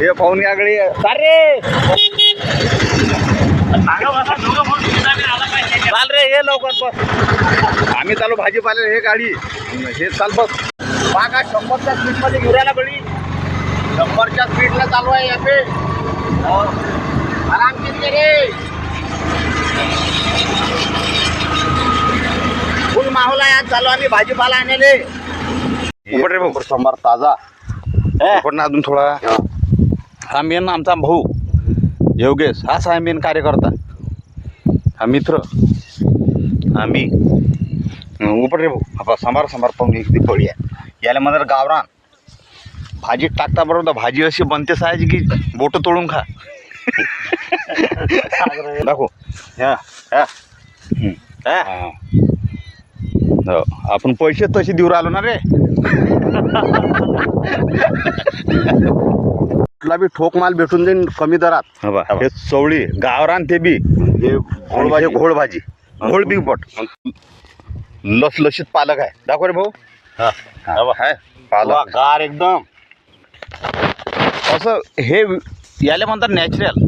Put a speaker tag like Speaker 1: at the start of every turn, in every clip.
Speaker 1: हे पाहून याकडे अरे चाल रे हे लवकर बस. आम्ही चालू भाजीपाला हे गाडी हे चाल बस. बागा 100च्या स्पीडमध्ये घेऊन राहिला गडी. 100च्या स्पीडला चालू आहे यापे. आराम किती रे. फुल माहोल आहे आज. चालू आम्ही भाजीपाला आणले. रे भाऊ शंभर ताजा पण अजून थोडा. हा मेन आमचा भाऊ योगेश हाच आहे मेन कार्यकर्ता. हा मित्र आम्ही उपट रे भाऊ. हा समार पाहून एक दिपळी आहे याला म्हणतात गावरान. भाजीत टाकता बरोबर भाजी अशी बनते सायची की बोट तोडून खा. दाखव ह्या हो आपण पैसे तसे देऊ राहिलो ना रे. कुठला बी ठोक माल भेटून जाईन कमी दरात. हे चवळी गावरान ते बी घोळ भाजी घोळ बी पट लसलशीत पालक आहे. दाखव रे भाऊ. हा पालक गार एकदम असं हे याला म्हणतात नॅचरल.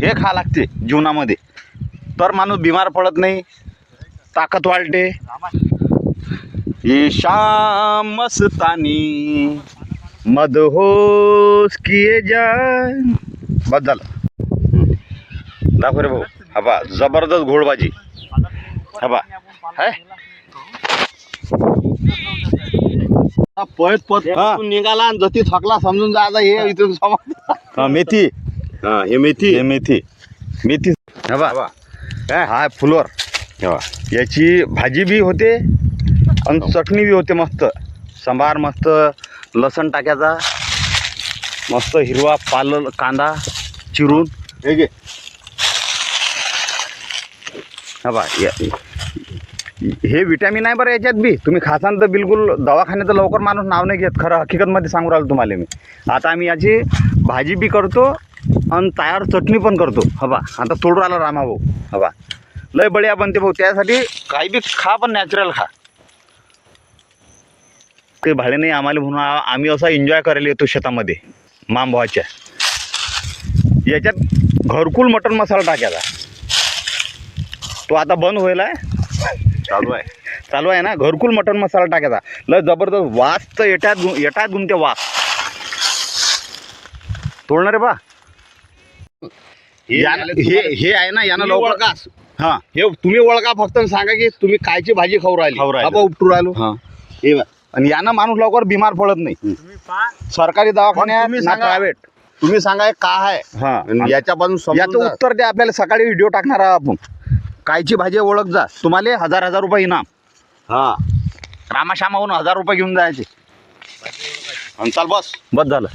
Speaker 1: हे खा लागते जीवनामध्ये तर माणूस बिमार पडत नाही, ताकद वाढते. ये शाम मस्तानी मदहोश किए जाय. बस झालं. दाखव रे भाऊ. हा बा जबरदस्त घोळभाजी. हा बा हाय पळत निघाला आणि जती थकला समजून जायचा. हे इथून समज मेथी. हे मेथी हा बा हा फुलवर. याची भाजी बी होते आणि चटणी बी होते मस्त. सांबार मस्त. लसण टाकायचा मस्त. हिरवा कांदा चिरून हे घे. हा बा हे विटॅमिन आहे बरं याच्यात बी. तुम्ही खासान तर बिलकुल दवाखान्याचं लवकर माणूस नाव नाही घेत. खरं हकीकतमध्ये सांगू राहिलो तुम्हाला मी. आता आम्ही याची भाजी बी करतो आणि तयार चटणी पण करतो. हवा आता तोडू राहिला रामा भाऊ. हवा लय बढिया बनते भाऊ. त्यासाठी काही बी खा पण नॅचरल खा. काही भाडे नाही आम्हाला म्हणून आम्ही असा एन्जॉय करायला येतो शेतामध्ये मामभावाच्या. याच्यात घरकुल मटण मसाला टाकायचा. तो आता बंद होईल आहे. चालू आहे ना. घरकुल मटण मसाला टाकायचा. लय जबरदस्त वास तर येटात गुमते वास. तोडणार रे बा. हे आहे ना यानं लवकर. हा हे तुम्ही ओळखा फक्त सांगा की तुम्ही कायची भाजी खाऊ राहिली. उपटू राहिलो. हे आणि यानं माणूस लवकर बिमार पडत नाही. सरकारी दवाखान्यात प्रायव्हेट
Speaker 2: तुम्ही सांगा काय आहे.
Speaker 1: हा
Speaker 2: याच्यापासून
Speaker 1: याचं उत्तर द्या आपल्याला. सकाळी व्हिडिओ टाकणार आहोत आपण. कायची भाजी ओळख जा. तुम्हाला 1000 रुपये इनाम.
Speaker 2: हा
Speaker 1: रामाश्यामाहून 1000 रुपये घेऊन जायचे.
Speaker 2: चाल
Speaker 1: बस झालं.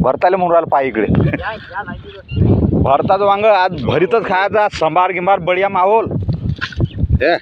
Speaker 1: भरताले म्हणून राहिलं पाय इकडे. भरताचं वांग आज भरीतच खायचा. सांबार गिंबार बढिया माहोल. हे